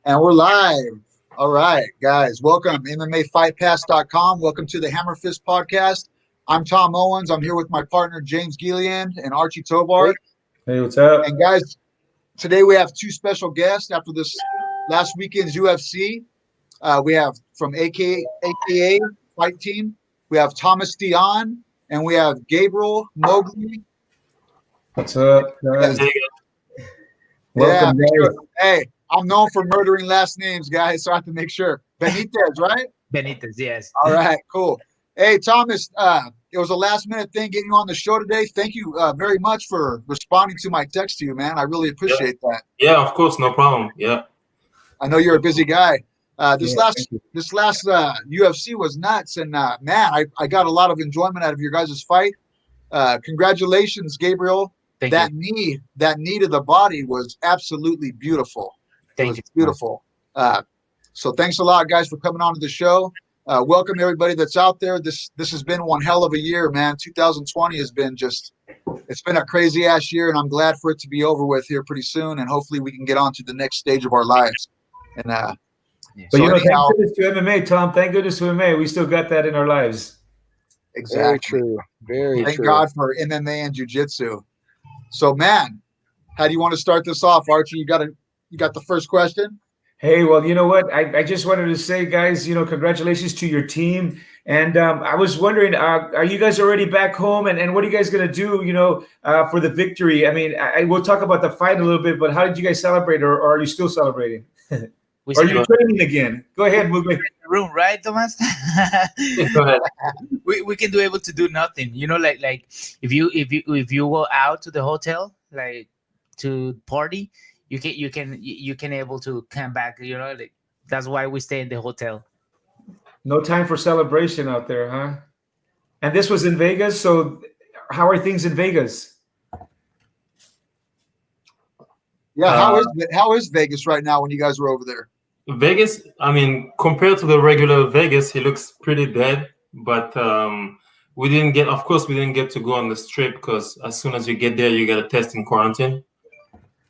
And we're live. All right, guys. Welcome, MMAFightPass.com. Welcome to the HAMMERFIST podcast. I'm Tom Owens. I'm here with my partner, James Gillian and Archie Tovar. Hey, what's up? And guys, today we have two special guests after this last weekend's UFC. We have from AKA Fight Team. We have Thomas Diagne and we have Gabriel Mowgli. What's up, guys? Welcome, guys. Sure. Hey, I'm known for murdering last names, guys, so I have to make sure. Benitez, right? Benitez, yes. All right, cool. Hey, Thomas, it was a last-minute thing getting you on the show today. Thank you very much for responding to my text to you, man. I really appreciate that. Yeah, of course, no problem. Yeah. I know you're a busy guy. This last UFC was nuts, and man, I got a lot of enjoyment out of your guys' fight. Congratulations, Gabriel. That knee to the body was absolutely beautiful. It was beautiful. So thanks a lot, guys, for coming on to the show. Welcome everybody that's out there. This has been one hell of a year, man. 2020 has been it's been a crazy ass year, and I'm glad for it to be over with here pretty soon. And hopefully we can get on to the next stage of our lives. And but so thank goodness to MMA, Tom. Thank goodness to MMA. We still got that in our lives. Exactly. Very true. Thank God for MMA and jiu-jitsu. So, man, how do you want to start this off, Archie? You got the first question? Hey, well, you know what? I just wanted to say, guys, congratulations to your team. And I was wondering, are you guys already back home? And what are you guys going to do, for the victory? I mean, we'll talk about the fight a little bit, but how did you guys celebrate, or are you still celebrating? Are you training again? Go ahead, move it. Room, right, Thomas? Go ahead. We can do able to do nothing. Like if you go out to the hotel, like to party, you can able to come back. Like that's why we stay in the hotel. No time for celebration out there, huh? And this was in Vegas. So how are things in Vegas? Yeah, how is Vegas right now when you guys were over there? Vegas, I mean, compared to the regular Vegas, it looks pretty dead. But we didn't get to go on the strip because as soon as you get there, you get a test in quarantine.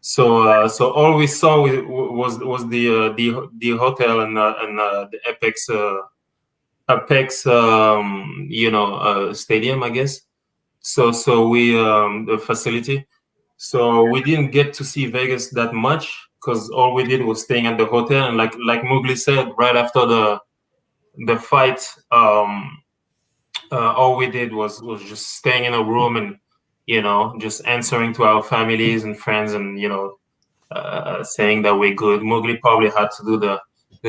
So all we saw was the hotel and the Apex stadium, I guess. So we the facility. So we didn't get to see Vegas that much because all we did was staying at the hotel. And like Mowgli said, right after the fight, all we did was just staying in a room and, just answering to our families and friends and, saying that we're good. Mowgli probably had to do the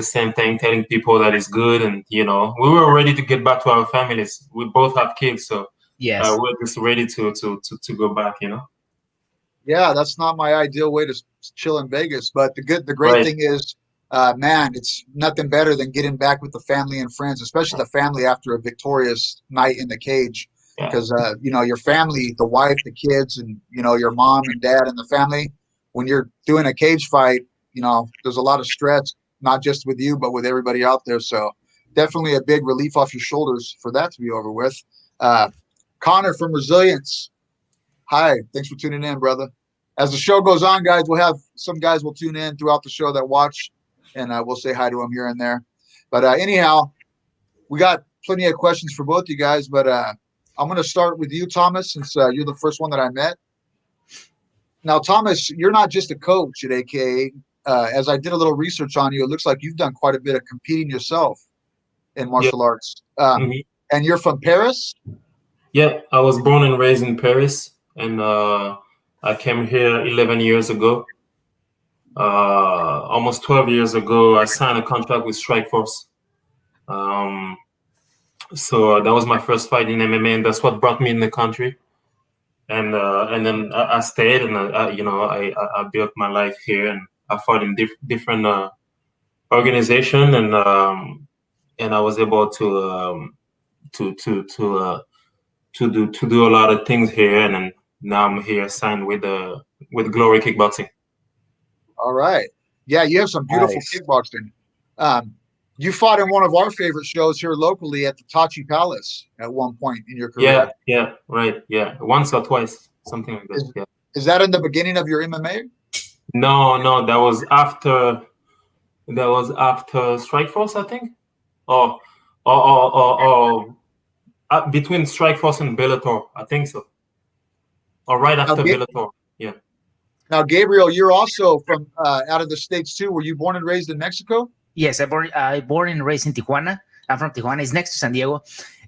same thing, telling people that it's good. And, we were ready to get back to our families. We both have kids. So yes, we're just ready to go back, Yeah, that's not my ideal way to chill in Vegas. But the great thing is, man, it's nothing better than getting back with the family and friends, especially the family after a victorious night in the cage. Because, your family, the wife, the kids, and, your mom and dad and the family, when you're doing a cage fight, there's a lot of stress, not just with you, but with everybody out there. So definitely a big relief off your shoulders for that to be over with. Connor from Resilience. Hi, thanks for tuning in, brother. As the show goes on, guys, we'll have some guys will tune in throughout the show that watch, and we'll say hi to them here and there. But anyhow, we got plenty of questions for both you guys, but I'm going to start with you, Thomas, since you're the first one that I met. Now, Thomas, you're not just a coach at AKA. As I did a little research on you, it looks like you've done quite a bit of competing yourself in martial arts. And you're from Paris? Yeah, I was born and raised in Paris, and I came here 11 years ago. Almost 12 years ago, I signed a contract with Strikeforce. So that was my first fight in MMA, and that's what brought me in the country. And then I stayed, and I built my life here, and I fought in different organizations, and I was able to do a lot of things here, and then now I'm here signed with Glory Kickboxing. All right. Yeah, you have some beautiful kickboxing. You fought in one of our favorite shows here locally at the Tachi Palace at one point in your career. Yeah, right. Yeah, once or twice, something like that. Is that in the beginning of your MMA? No, that was after That was after Strikeforce, I think, or between Strikeforce and Bellator, I think so, or right after Bellator. Yeah. Now, Gabriel, you're also from out of the States too. Were you born and raised in Mexico? Yes, I born and raised in Tijuana. I'm from Tijuana. It's next to San Diego,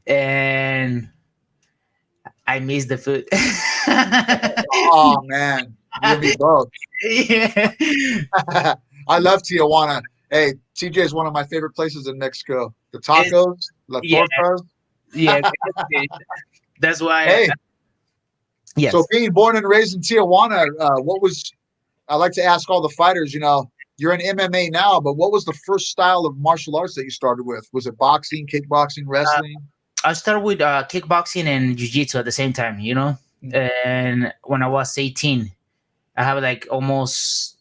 and I miss the food. Oh man, you and me both. Yeah. I love Tijuana. Hey, TJ is one of my favorite places in Mexico. The tacos, la tortas. Yeah, that's why. Hey, yes. So being born and raised in Tijuana, what was? I like to ask all the fighters. You know, you're in MMA now, but what was the first style of martial arts that you started with? Was it boxing, kickboxing, wrestling? I started with kickboxing and jiu-jitsu at the same time, you know. And when I was 18, I have like almost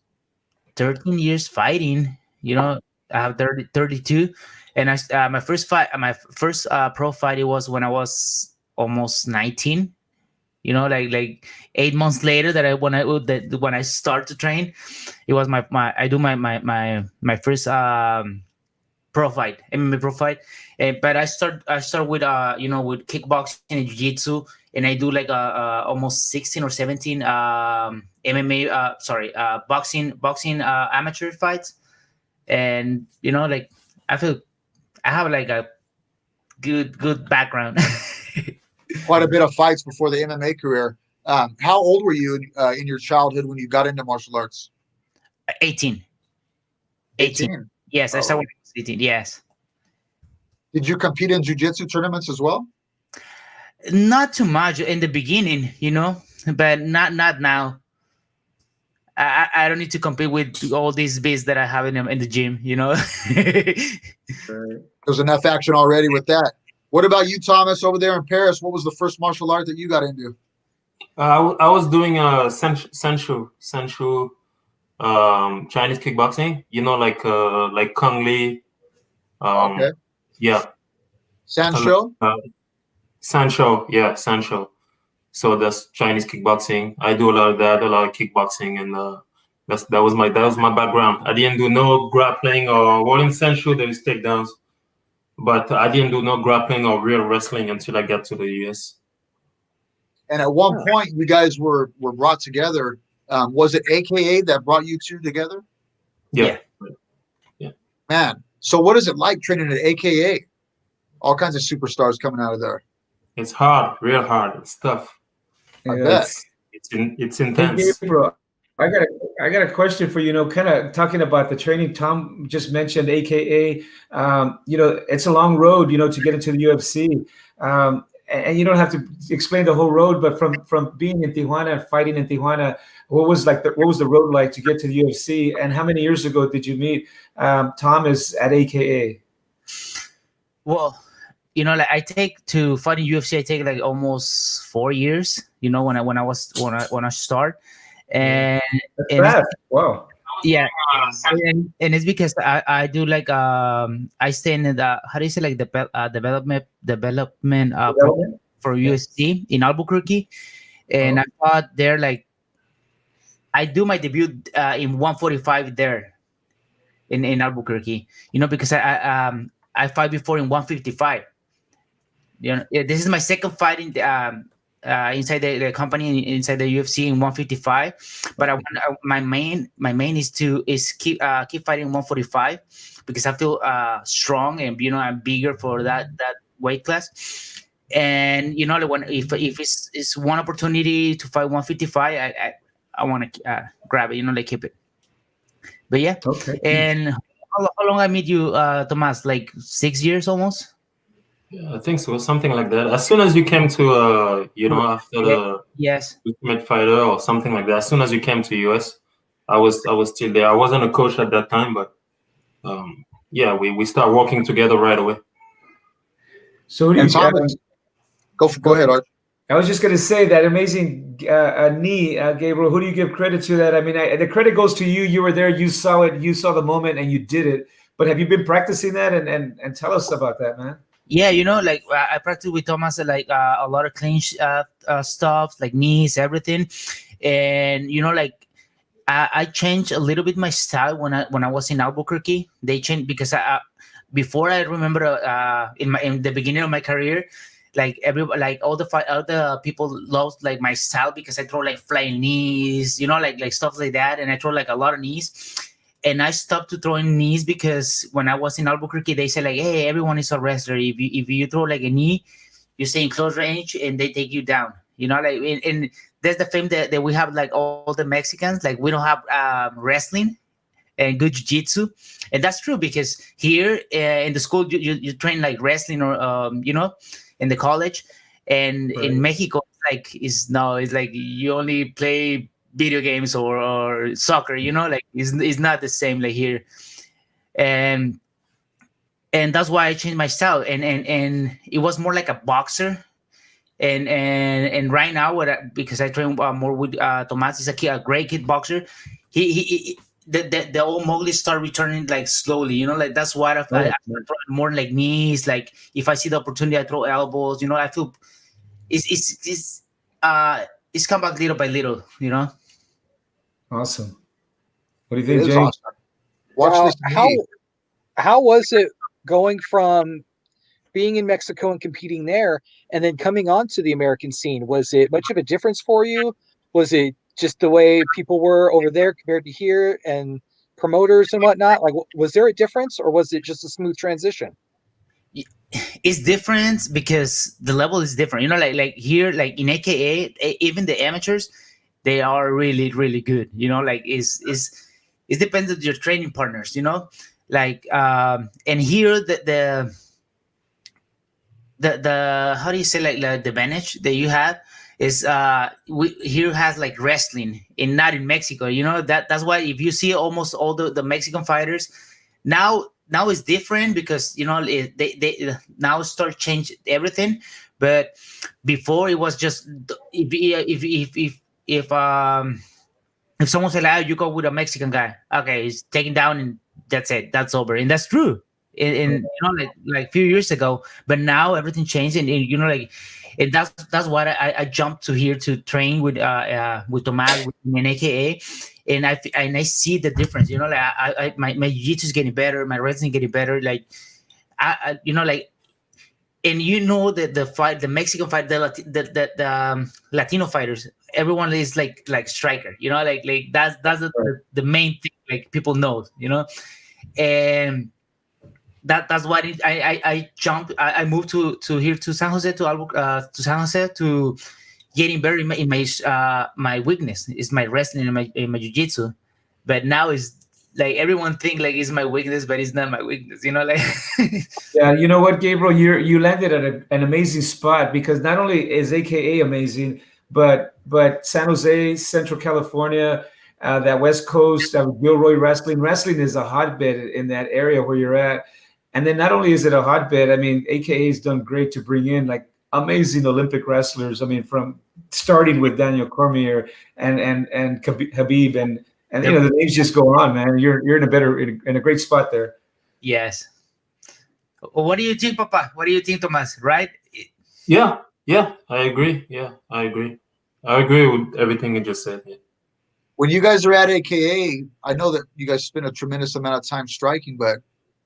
13 years fighting, you know. I have 32, and my first pro fight, it was when I was almost 19, you know, like 8 months later when I start to train. It was my first pro fight, MMA pro fight. But I start with with kickboxing and jiu-jitsu, and I do like almost 16 or 17 MMA boxing amateur fights. And you know, like I feel I have like a good background. Quite a bit of fights before the MMA career. How old were you in your childhood when you got into martial arts? 18. 18. Yes, I started when I was 18. Yes. Did you compete in jiu-jitsu tournaments as well? Not too much in the beginning, you know, but not now. I don't need to compete with all these beasts that I have in the gym, you know. There's enough action already with that. What about you, Thomas, over there in Paris? What was the first martial art that you got into? I was doing Senshu Chinese kickboxing. You know, like Kung Lee. Okay. Yeah. Sancho? Sancho, yeah, Sancho. So that's Chinese kickboxing. I do a lot of kickboxing, and that was my background. I didn't do no grappling or rolling Sancho. There is takedowns, but I didn't do no grappling or real wrestling until I got to the US. And at one point, you guys were brought together. Was it AKA that brought you two together? Yeah. Man, so what is it like training at AKA? All kinds of superstars coming out of there. It's hard, real hard. It's tough. Yeah. It's intense. Hey, Gabriel, I got a question for you. You know, kind of talking about the training. Tom just mentioned AKA. You know, it's a long road, you know, to get into the UFC. And you don't have to explain the whole road, but from being in Tijuana and fighting in Tijuana, what was the road like to get to the UFC? And how many years ago did you meet Thomas at AKA? Well, you know, like I take to fighting UFC, I take like almost 4 years. You know, when I start, and wow, yeah, and it's because I do like I stay in the, how do you say, like development for UFC in Albuquerque, and I fought there. Like I do my debut in 145 there in Albuquerque. You know, because I fight before in 155. You know, this is my second fight in inside the company, inside the UFC in 155. But my main is keep fighting 145 because I feel strong, and you know, I'm bigger for that weight class. And you know, like if it's one opportunity to fight 155, I want to grab it. You know, like keep it. But yeah, okay. And how long I meet you, Tomas? Like 6 years almost. Yeah, I think so, something like that. As soon as you came to, you know, after the Ultimate Fighter or something like that, as soon as you came to US, I was still there. I wasn't a coach at that time, but yeah, we start working together right away. So go ahead, Art. I was just going to say that amazing knee, Gabriel. Who do you give credit to that? I mean, the credit goes to you. You were there. You saw it. You saw the moment, and you did it. But have you been practicing that? And tell us about that, man. Yeah, you know, like I practice with Thomas, like a lot of clean stuff, like knees, everything. And, you know, like I changed a little bit my style when I was in Albuquerque. They changed because before I remember in the beginning of my career, like all the people loved like my style because I throw like flying knees, like stuff like that, and I throw like a lot of knees. And I stopped to throwing knees because when I was in Albuquerque, they said like, hey, everyone is a wrestler. If you throw like a knee, you stay in close range and they take you down. Like and that's the thing that we have like all the Mexicans. Like we don't have wrestling and good jiu-jitsu, and that's true because here in the school you train like wrestling or in the college, and Right. in Mexico it's like you only play video games or soccer, like it's not the same like here. And that's why I changed my style, and it was more like a boxer. And right now because I train more with Tomas, is a great kickboxer. He the old Mowgli start returning like slowly, like that's why I throw more like knees. Like if I see the opportunity, I throw elbows. I feel it's come back little by little. Awesome. What do you It think, is Jay? awesome. Watch Now, this knee. how was it going from being in Mexico and competing there and then coming onto the American scene? Was it much of a difference for you? Was it just the way people were over there compared to here and promoters and whatnot? Like, was there a difference or was it just a smooth transition? It's different because the level is different. Like here, like in AKA, even the amateurs, they are really, really good. Like it depends on your training partners. Like and here the how do you say like the advantage that you have is we here has like wrestling and not in Mexico. That's why if you see almost all the Mexican fighters now it's different because they now start change everything. But before it was just if someone said, you go with a Mexican guy, okay, he's taken down and that's it, that's over. And that's true in like a few years ago. But now everything changed, and like, and that's why I jumped to here to train with Tomas in AKA, and I see the difference. Like my jiu-jitsu is getting better, my wrestling getting better. Like like, and the Mexican fight, the Latino fighters, everyone is like striker. Like that's the main thing. Like people know. And that's why I jumped. I moved to here to San Jose to San Jose to getting better in my weakness is my wrestling and my jiu-jitsu. But now is like everyone think like it's my weakness, but it's not my weakness. Like Yeah, you know what, Gabriel, you landed at an amazing spot because not only is AKA amazing, but San Jose, Central California, that West Coast, Gilroy wrestling is a hotbed in that area where you're at. And then not only is it a hotbed, I mean, AKA has done great to bring in like amazing Olympic wrestlers. I mean, from starting with Daniel Cormier and Habib and the names just go on, man. You're in a great spot there. Yes. What do you think, Papa? What do you think, Tomas? Right? Yeah, I agree. I agree with everything you just said. Yeah. When you guys are at AKA, I know that you guys spend a tremendous amount of time striking, but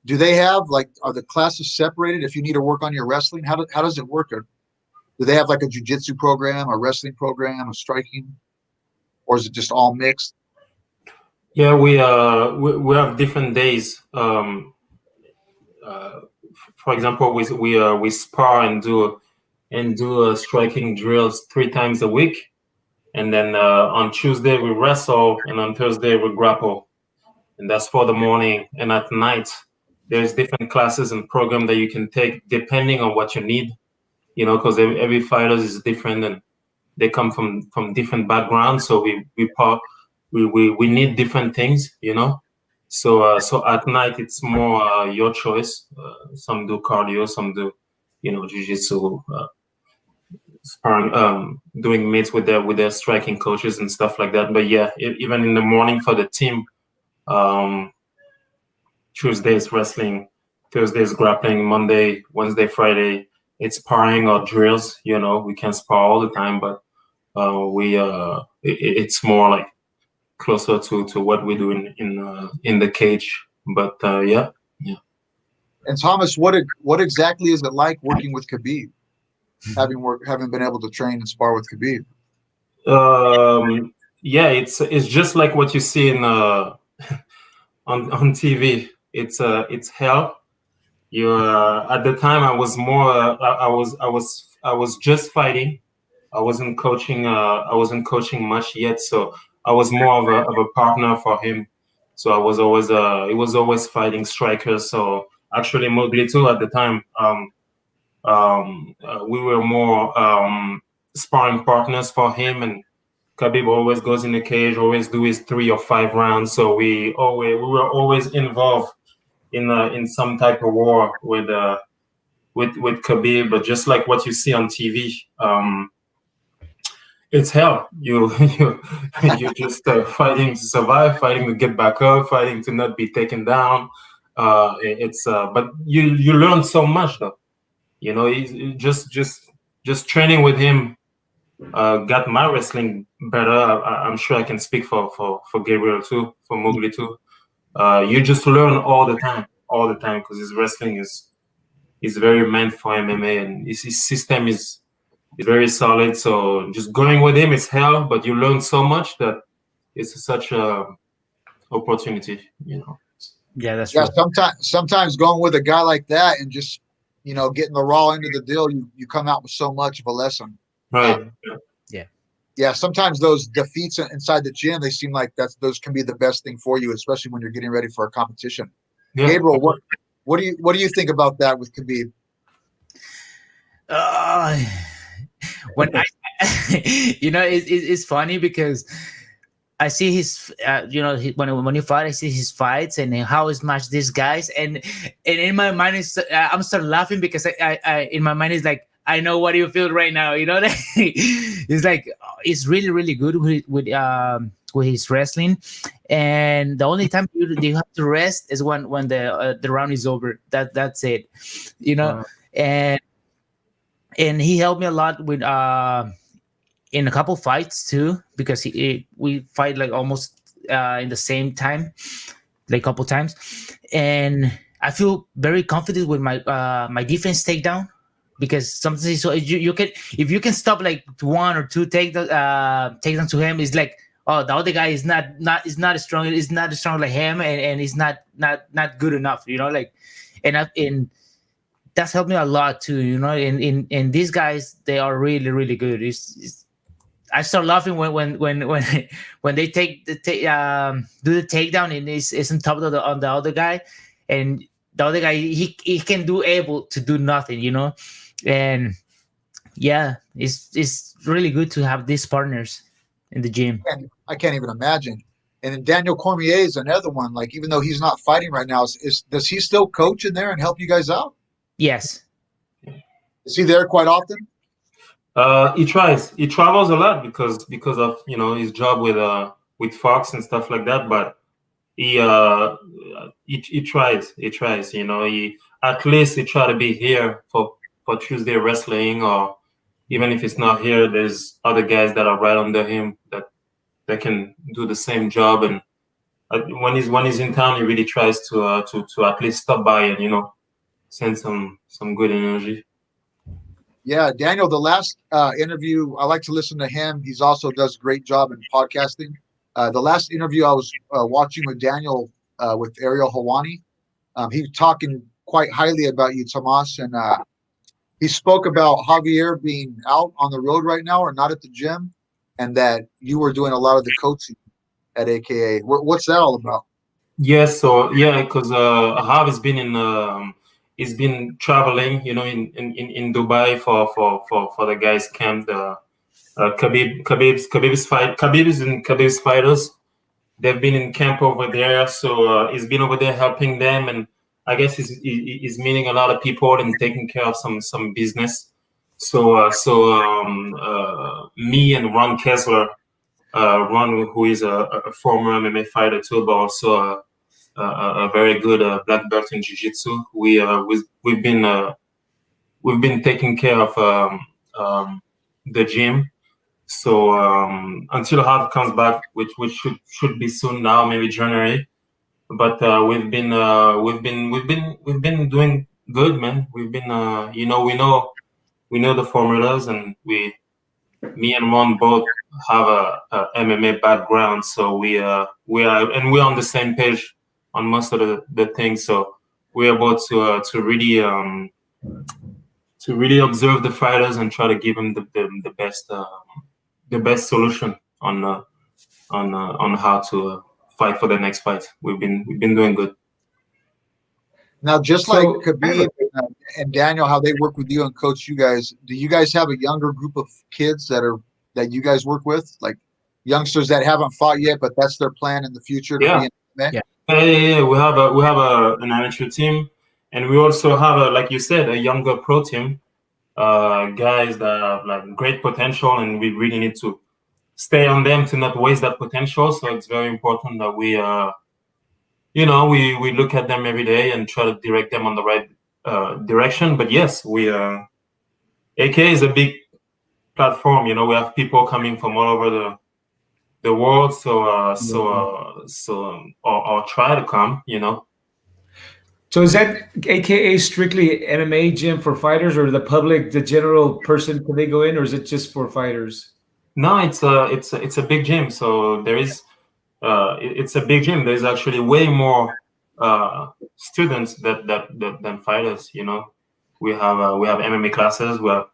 do they have are the classes separated if you need to work on your wrestling? How does it work? Or do they have like a jiu-jitsu program, a wrestling program, a striking, or is it just all mixed? Yeah, we have different days. For example, we spar and do striking drills 3 times a week, and then on Tuesday we wrestle, and on Thursday we grapple, and that's for the morning. And at night, there's different classes and program that you can take depending on what you need, because every fighter is different and they come from different backgrounds, so we need different things, So at night it's more your choice. Some do cardio, some do, jiu-jitsu, sparring, doing meets with their striking coaches and stuff like that. But yeah, even in the morning for the team, Tuesdays wrestling, Thursdays grappling, Monday, Wednesday, Friday, it's sparring or drills. We can spar all the time, but it's more like closer to what we do in the cage. But yeah. And Thomas, what exactly is it like working with Khabib? Having been able to train and spar with Khabib. Yeah, it's just like what you see in on TV. It's hell. You at the time I was more I was just fighting. I wasn't coaching. I wasn't coaching much yet, so I was more of a partner for him. So I was always it was always fighting strikers. So actually, Mowgli too at the time. We were more sparring partners for him, and Khabib always goes in the cage, always do his 3 or 5 rounds. So we were always involved in some type of war with Khabib. But just like what you see on TV, it's hell. You just fighting to survive, fighting to get back up, fighting to not be taken down. But you learn so much though. You know, just training with him got my wrestling better. I'm sure I can speak for Gabriel too, for Mowgli too. You just learn all the time, because his wrestling is very meant for MMA, and his system is very solid. So just going with him is hell, but you learn so much that it's such a opportunity, you know. Yeah, that's true. Sometimes going with a guy like that and just, you know, getting the raw end of the deal, you come out with so much of a lesson. Right. Yeah. Sometimes those defeats inside the gym, they seem like those can be the best thing for you, especially when you're getting ready for a competition. Yeah. Gabriel, what do you think about that with Khabib? When you know, it's funny because I see his, you know, when you fight, I see his fights and how he smashed these guys, and in my mind, I'm start laughing because I in my mind is like, I know what you feel right now, you know. It's like it's really really good with his wrestling, and the only time you have to rest is when the round is over. That's it, you know. And he helped me a lot with in a couple fights too, because we fight like almost in the same time, like a couple times, and I feel very confident with my my defense takedown, because sometimes so you can, if you can stop like 1 or 2 takedown to him, it's like, oh, the other guy is not as strong, is not as strong like him, and he's not good enough, you know, like, and that's helped me a lot too, you know. And these guys, they are really really good. I start laughing when they take do the takedown and it's on top of on the other guy, and the other guy he can do able to do nothing, you know. And yeah, it's really good to have these partners in the gym. I can't even imagine. And then Daniel Cormier is another one. Like, even though he's not fighting right now, does he still coach in there and help you guys out? Yes. Is he there quite often? He tries. He travels a lot because of, you know, his job with Fox and stuff like that. But he tries. He tries. You know, he at least he try to be here for Tuesday wrestling, or even if it's not here, there's other guys that are right under him that can do the same job. And when he's in town, he really tries to at least stop by and, you know, send some good energy. Yeah, Daniel, the last interview, I like to listen to him. He's also does a great job in podcasting. The last interview I was watching with Daniel with Ariel Helwani, he was talking quite highly about you, Tomas, and he spoke about Javier being out on the road right now or not at the gym, and that you were doing a lot of the coaching at AKA. What's that all about? Yes, so yeah, because Jav has been he's been traveling, you know, in Dubai for the guys' camp. The Khabib's fighters. They've been in camp over there, so he's been over there helping them, and I guess he's meeting a lot of people and taking care of some business. So me and Ron Kessler, Ron, who is a former MMA fighter too, but also a very good black belt in jiu-jitsu. We've been taking care of the gym, So until Hart comes back, which should be soon now, maybe January. But we've been doing good, man. We've been we know the formulas, and me and Ron both have a MMA background, so we're on the same page on most of the things. So we're able to really observe the fighters and try to give them the best solution on how to fight for the next fight. We've been doing good. Now, just So- like Khabib and Daniel, how they work with you and coach you guys, do you guys have a younger group of kids that you guys work with, like youngsters that haven't fought yet, but that's their plan in the future to Yeah. be in MMA? Yeah. We have an amateur team, and we also have like you said, a younger pro team. Guys that have like great potential, and we really need to stay on them to not waste that potential. So it's very important that we we look at them every day and try to direct them on the right direction. But yes, AK is a big platform. We have people coming from all over the world. Or try to come. So is that AKA strictly MMA gym for fighters, or the public, the general person, can they go in, or is it just for fighters? No, it's a big gym. So there is it's a big gym. There's actually way more students than fighters. We have MMA classes. We have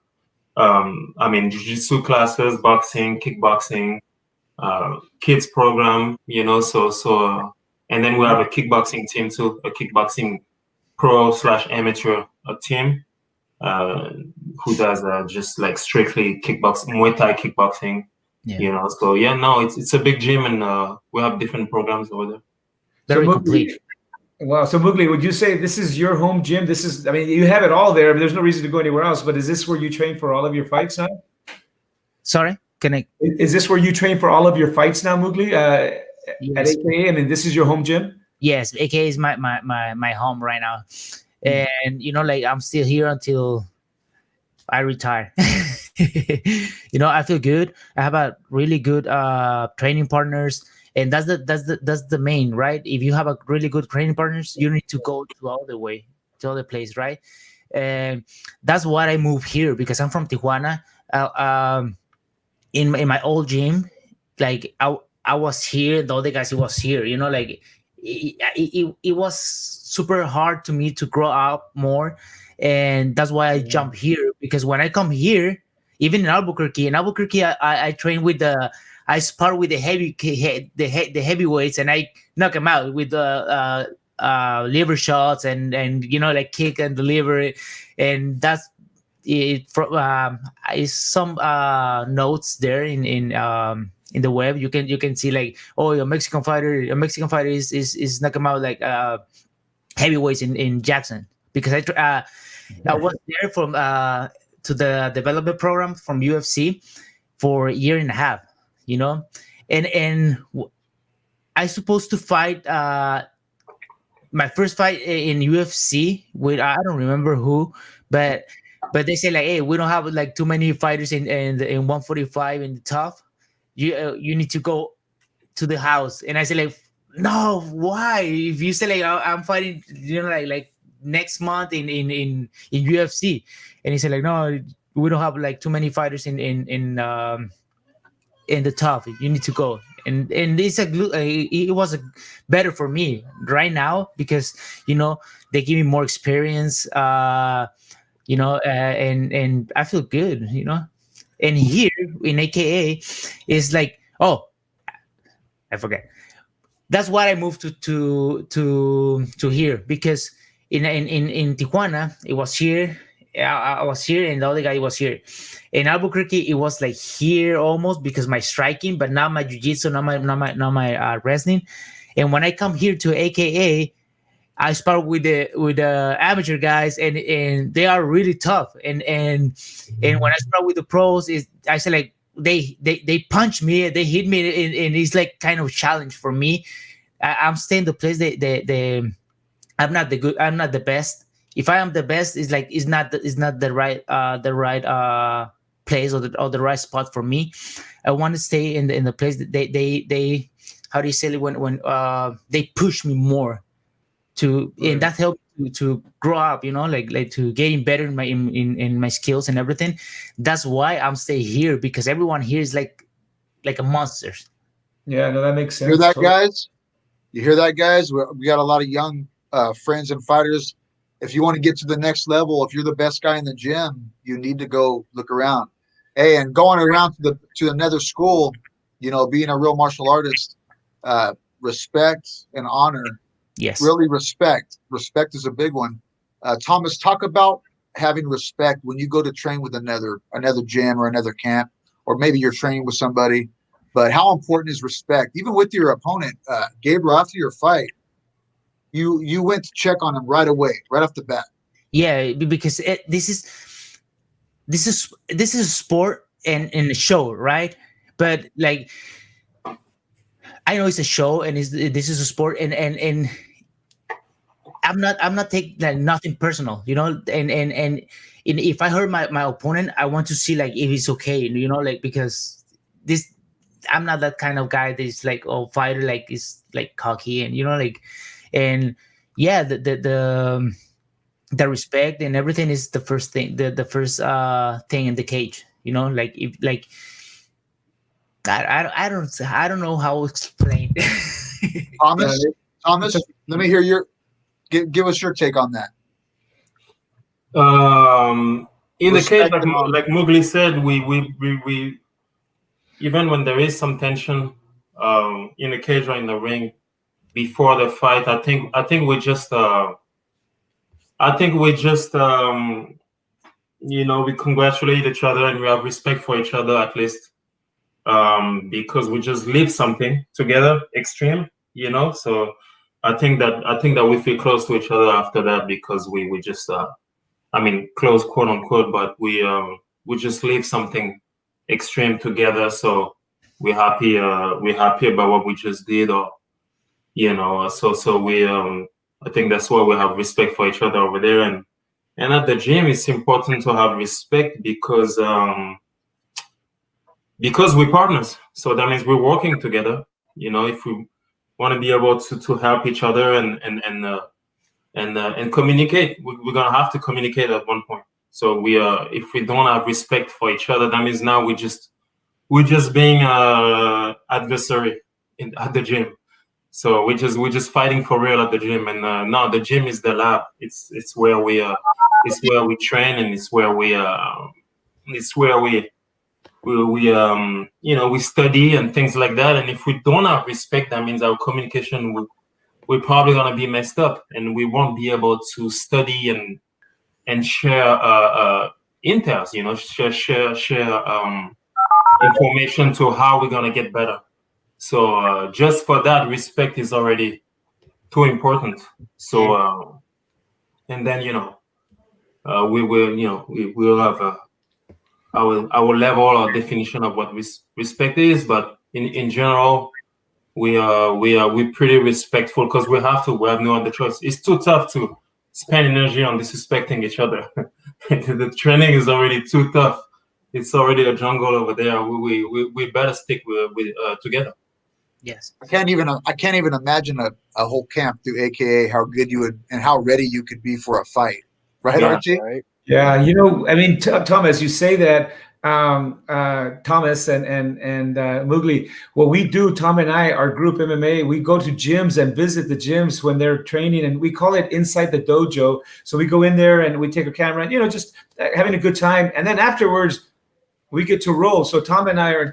jiu-jitsu classes, boxing, kickboxing, kids program. And then we have a kickboxing team too, a kickboxing pro/amateur team who does just like strictly Muay Thai kickboxing. Yeah. So it's a big gym, and we have different programs over there. Very So complete. Wow. So Mugli, would you say this is your home gym? You have it all there, but there's no reason to go anywhere else. But is this where you train for all of your fights now? Sorry, can I? Is this where you train for all of your fights now, Mugli? At Yes. AKA, I mean, this is your home gym? Yes, AKA is my home right now, and like I'm still here until I retire. I feel good. I have a really good training partners, and that's the main, right? If you have a really good training partners, you need to go to all the way to other place, right? And that's why I moved here, because I'm from Tijuana. In my old gym, like I was here, the other guys was here. Like it was super hard to me to grow up more, and that's why I jump here, because when I come here, even in Albuquerque, I train with I spar with the heavyweights, and I knock them out with the liver shots and like kick and deliver, and that's it. Is some notes there in the web. You can see like, oh, a Mexican fighter is knock him out like heavyweights in Jackson, because I was there from to the development program from UFC for a year and a half, and I supposed to fight my first fight in UFC with, I don't remember who, but they say like, hey, we don't have like too many fighters in 145 in the top. You need to go to the house. And I say like, no, why? If you say like I'm fighting, like next month in UFC, and he said like, no, we don't have like too many fighters in the top. You need to go. And it's it was better for me right now, because they give me more experience. And I feel good. And here in AKA is like, oh, I forget. That's why I moved to here, because in Tijuana it was here. I was here, and the other guy was here. In Albuquerque it was like here almost, because my striking, but not my jiu-jitsu, not my wrestling. And when I come here to AKA, I spar with the amateur guys, and they are really tough. And when I spar with the pros, I say like they punch me, they hit me, and it's like kind of challenge for me. I'm staying the place. I'm not the best. If I am the best, it's not the right place or the right spot for me. I want to stay in the place that they how do you say it, when they push me more to, and that helped to grow up, like to getting better in my skills and everything. That's why I'm staying here, because everyone here is like a monster. Yeah, no, that makes sense. Hear that, guys? You hear that, guys? We got a lot of young friends and fighters. If you want to get to the next level, if you're the best guy in the gym, you need to go look around. Hey, and going around to another school, being a real martial artist, respect and honor. Yes. Really respect. Respect is a big one. Thomas, talk about having respect when you go to train with another gym or another camp, or maybe you're training with somebody. But how important is respect, even with your opponent? Gabriel, after your fight, you went to check on him right away, right off the bat. Yeah, because this is a sport and a show, right? But like, I know it's a show and this is a sport, and I'm not taking like nothing personal, and if I hurt my opponent, I want to see like if it's okay, like, because this, I'm not that kind of guy that is like, oh, fighter like is like cocky, and like, and yeah, the respect and everything is the first thing, the first thing in the cage, like, if like, I don't know how to explain. Thomas, let me hear give us your take on that. In the case, like Mowgli said, we even when there is some tension in the cage or in the ring before the fight, I think we just we congratulate each other and we have respect for each other, at least, because we just live something together extreme, so I think that we feel close to each other after that, because we just close, quote unquote, but we just live something extreme together, so we're happy about what we just did, or so we I think that's why we have respect for each other over there, and at the gym it's important to have respect, because we're partners, so that means we're working together. If we want to be able to help each other and communicate, we're gonna have to communicate at one point. So if we don't have respect for each other, that means now we're just being adversary at the gym. So we're just fighting for real at the gym, and no, the gym is the lab. It's where we train, and it's where we study and things like that. And if we don't have respect, that means our communication we're probably gonna be messed up, and we won't be able to study and share intels, share information to how we're gonna get better. So just for that, respect is already too important. So and then we will have our level or definition of what respect is, but in general, we're pretty respectful, because we have no other choice. It's too tough to spend energy on disrespecting each other. The training is already too tough. It's already a jungle over there. We better stick with together. Yes. I can't even imagine a whole camp through AKA how good you would and how ready you could be for a fight, right, Archie? Right. Yeah, I mean, Thomas, you say that, Thomas and Mowgli. What we do, Tom and I, our group MMA, we go to gyms and visit the gyms when they're training, and we call it inside the dojo. So we go in there and we take a camera and just having a good time, and then afterwards we get to roll. So Tom and I are,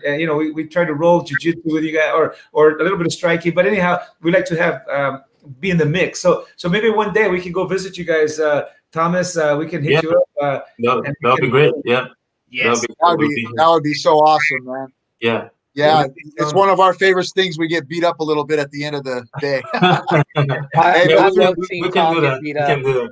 we try to roll jiu-jitsu with you guys, or a little bit of striking. But anyhow, we like to have be in the mix. So maybe one day we can go visit you guys, Thomas. We can hit you up. That'll be great. Yeah. Yes. That would be so awesome, man. Yeah. Yeah, it's one of our favorite things. We get beat up a little bit at the end of the day. I love seeing Tom get beat up.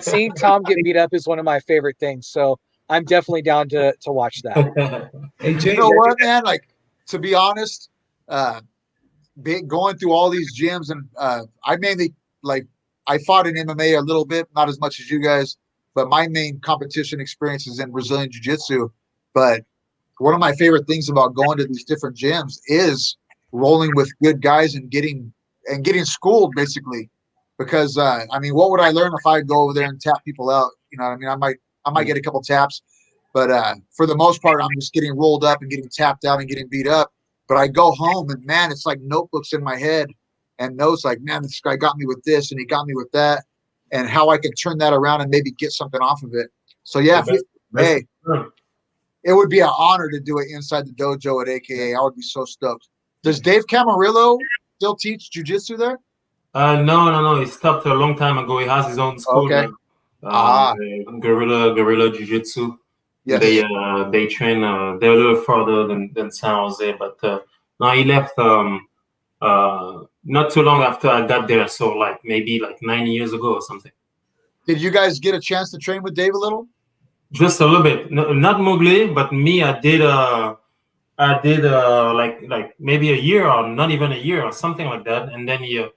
Seeing Tom get beat up is one of my favorite things. So I'm definitely down to watch that. Hey, You know what, man? Like, to be honest, going through all these gyms, and I mainly I fought in MMA a little bit, not as much as you guys, but my main competition experience is in Brazilian Jiu-Jitsu. But one of my favorite things about going to these different gyms is rolling with good guys and getting schooled basically. Because I mean, what would I learn if I go over there and tap people out? You know what I mean? I might get a couple taps, but for the most part, I'm just getting rolled up and getting tapped out and getting beat up. But I go home and man, it's like notebooks in my head and notes like, man, this guy got me with this and he got me with that, and how I can turn that around and maybe get something off of it. So yeah, hey, it would be an honor to do it inside the dojo at AKA. I would be so stoked. Does Dave Camarillo still teach jiu-jitsu there? No. He stopped a long time ago. He has his own school. Okay. Guerrilla Jiu-Jitsu. Yes. They train. They're a little further than San Jose, but no, he left not too long after I got there. So like maybe like 9 years ago or something. Did you guys get a chance to train with Dave a little? Just a little bit. No, not Mowgli, but me. I did like maybe a year or not even a year or something like that, and then he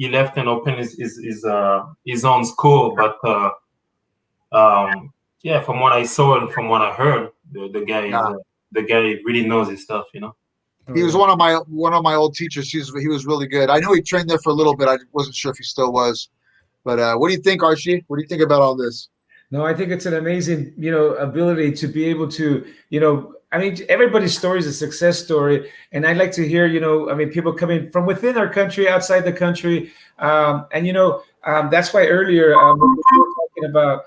left and opened his own school. But yeah, from what I saw and from what I heard, the guy really knows his stuff, you know. He was one of my old teachers. He was really good. I knew he trained there for a little bit. I wasn't sure if he still was. But what do you think, Archie? What do you think about all this? No, I think it's an amazing, ability to be able to, I mean, everybody's story is a success story. And I'd like to hear, people coming from within our country, outside the country. That's why earlier we were talking about,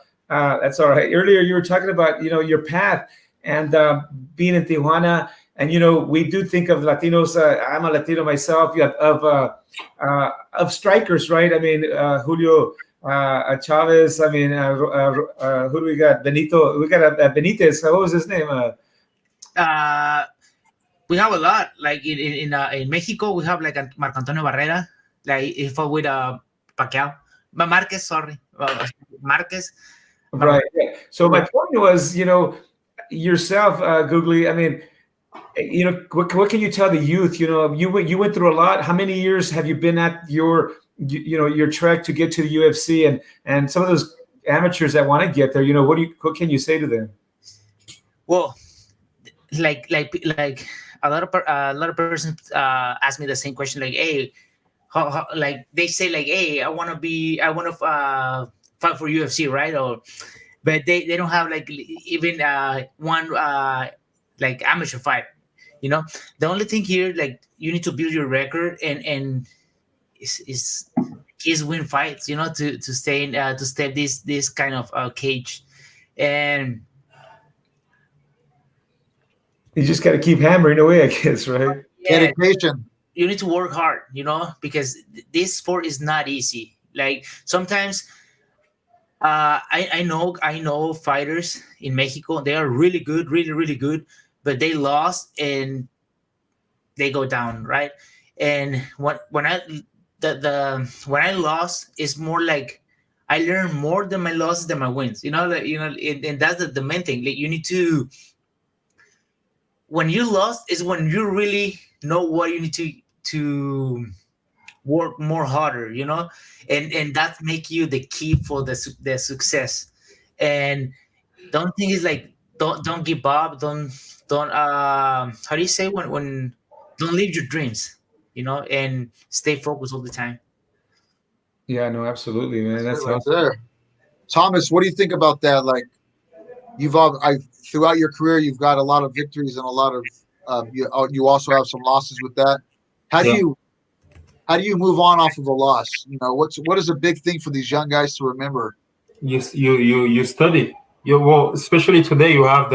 that's all right. Earlier you were talking about, your path and being in Tijuana. And, we do think of Latinos. I'm a Latino myself. Of strikers, right? I mean, Julio Chavez. I mean, who do we got? Benito. We got Benitez. What was his name? We have a lot. Like in Mexico, we have like Marco Antonio Barrera. Like he fought with Pacquiao. Marquez, sorry, Marquez. Right. Yeah. So my point was, yourself, Googly. I mean, what can you tell the youth? You went through a lot. How many years have you been at your trek to get to the UFC, and some of those amateurs that want to get there? What can you say to them? Well, like a lot of persons ask me the same question. Like, hey, how like they say like, hey, I want to fight for UFC, right? But they don't have like even one like amateur fight. The only thing here, like, you need to build your record and is win fights, to stay in to step this kind of cage, and you just got to keep hammering away, I guess, right? Yeah, dedication. You need to work hard, because this sport is not easy. Like sometimes, I know fighters in Mexico. They are really good, really, really good. But they lost and they go down, right? And when I lost, it's more like I learned more than my losses than my wins. And that's the main thing. Like you need to. When you lost is when you really know what you need to work more harder, and that make you the key for the success. And the only thing is like don't give up. Don't how do you say when don't leave your dreams, and stay focused all the time. Yeah, no, absolutely, man. That's right awesome. there. Thomas, what do you think about that? Like, throughout your career, you've got a lot of victories and a lot of you also have some losses with that. How do you move on off of a loss? What is a big thing for these young guys to remember? You study. Especially today, you have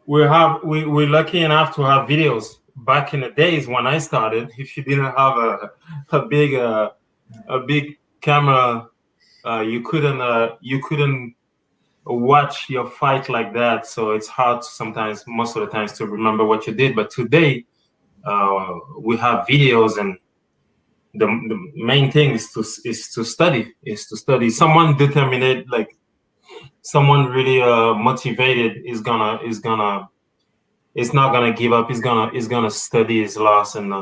we're lucky enough to have videos. Back in the days when I started, if you didn't have a big camera, you couldn't watch your fight like that. So it's hard sometimes, most of the times, to remember what you did. But today, we have videos, and the main thing is to study. Someone determined, like someone really motivated is not gonna give up. Is gonna study his loss and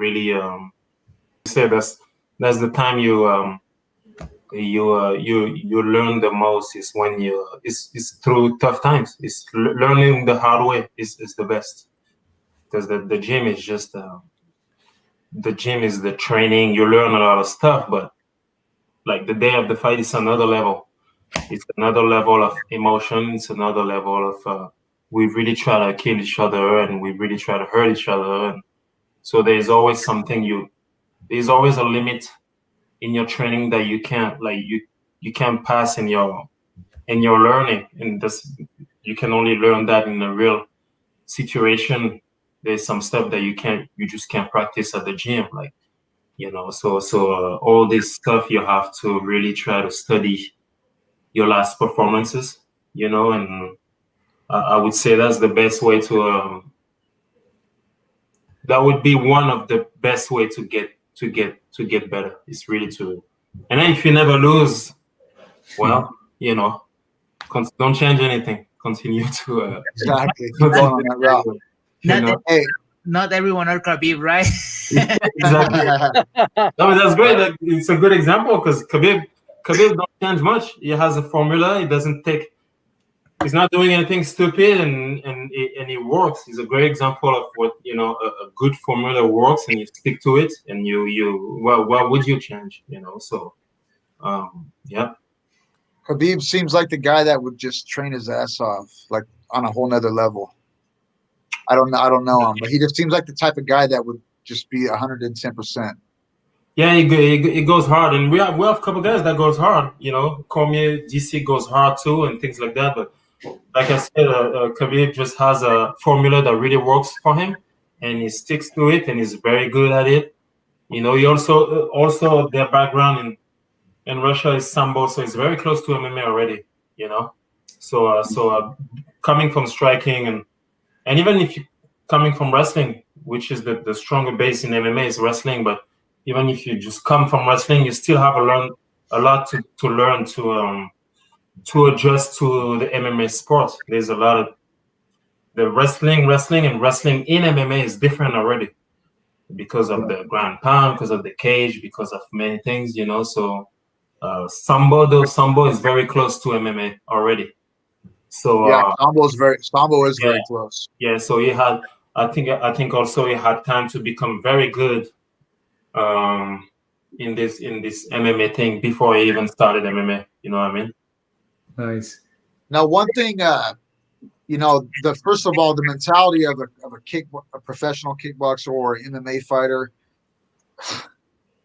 really say that's the time you you learn the most is when it's through tough times. It's learning the hard way is the best, because the gym is just the gym is the training. You learn a lot of stuff, but like the day of the fight is another level. It's another level of emotion. It's another level of we really try to kill each other and we really try to hurt each other. And so there's always there's always a limit in your training that you can't pass in your learning. And you can only learn that in a real situation. There's some stuff that you just can't practice at the gym, like, so all this stuff you have to really try to study your last performances, and I would say that's the best way to that would be one of the best way to get better. It's really to, and then if you never lose, well, don't change anything. Continue to exactly keep going on that route. Not everyone are Khabib, right? Exactly. No, that's great. Like, it's a good example because Khabib don't change much. He has a formula. He doesn't take. He's not doing anything stupid, and it works. He's a great example of what a good formula works, and you stick to it. And what would you change? So, yeah. Khabib seems like the guy that would just train his ass off, like on a whole nother level. I don't know him, but he just seems like the type of guy that would just be 110%. Yeah, it goes hard, and we have a couple guys that goes hard. Cormier, DC goes hard too, and things like that. But like I said, Khabib just has a formula that really works for him, and he sticks to it, and he's very good at it. He also their background in Russia is sambo, so it's very close to MMA already. So coming from striking and even if you coming from wrestling, which is the stronger base in MMA is wrestling, but even if you just come from wrestling, you still have a lot to learn to adjust to the MMA sport. There's a lot of the wrestling in MMA is different already because of the ground pound, because of the cage, because of many things, So sambo is very close to MMA already. So yeah, sambo is very close. Yeah, so he had. I think also he had time to become very good in this MMA thing before he even started MMA. You know what I mean? Nice. Now, one thing, first of all, the mentality of a professional kickboxer or MMA fighter,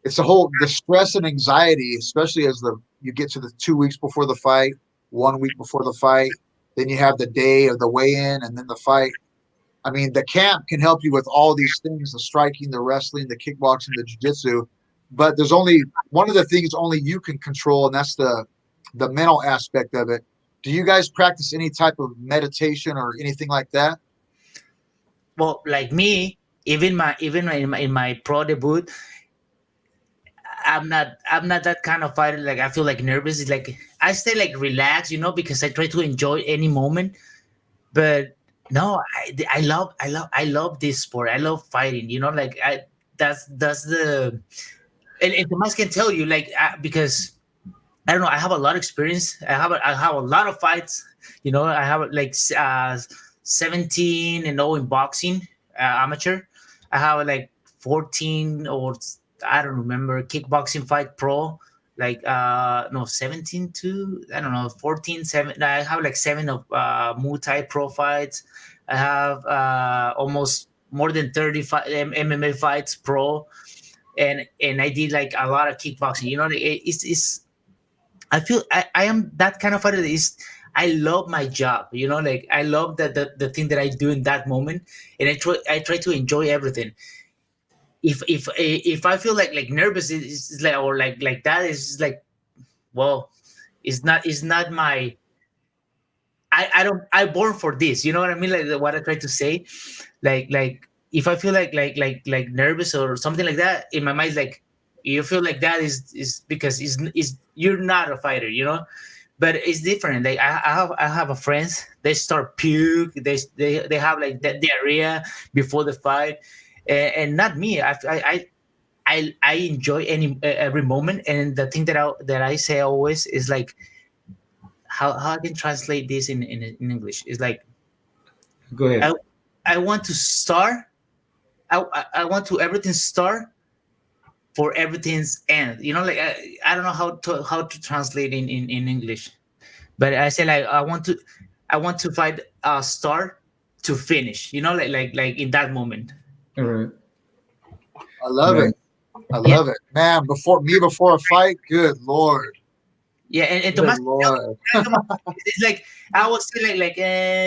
it's the stress and anxiety, especially as you get to the 2 weeks before the fight, 1 week before the fight, then you have the day of the weigh-in and then the fight. I mean, the camp can help you with all these things, the striking, the wrestling, the kickboxing, the jiu-jitsu, but there's only one of the things only you can control, and that's the mental aspect of it. Do you guys practice any type of meditation or anything like that? Well, like me, even in my pro debut, I'm not that kind of fighter. Like, I feel like nervous. It's like I stay like relaxed, because I try to enjoy any moment. But no, I love this sport. I love fighting. That's the and Tomas can tell you, like, because I don't know. I have a lot of experience. I have a lot of fights. I have like 17-0 in boxing, amateur. I have like 14 or I don't remember kickboxing fight pro. Like 17 to I don't know 14-7. I have like 7 of Muay Thai pro fights. I have almost more than 35 MMA fights pro, and I did like a lot of kickboxing. It's I feel I am that kind of fighter. I love my job. Like I love the thing that I do in that moment, and I try to enjoy everything. If I feel like nervous, it's like or like that is like, well, it's not my. I'm born for this. You know what I mean? Like what I try to say, like if I feel like nervous or something like that in my mind, like you feel like that is because is you're not a fighter, But it's different. Like I have a friends. They start puke. They have like that diarrhea before the fight, and not me. I enjoy every moment. And the thing that I say always is like, how I can translate this in English is like, Go ahead. I want to start. I want to everything start for everything's end. You know, like I don't know how to translate in English, but I say like I want to find a start to finish. You know, like in that moment. All right. I love Nice. it. I love it, man. Before a fight, good lord, Yeah, and good Tomas, lord. it's like I would say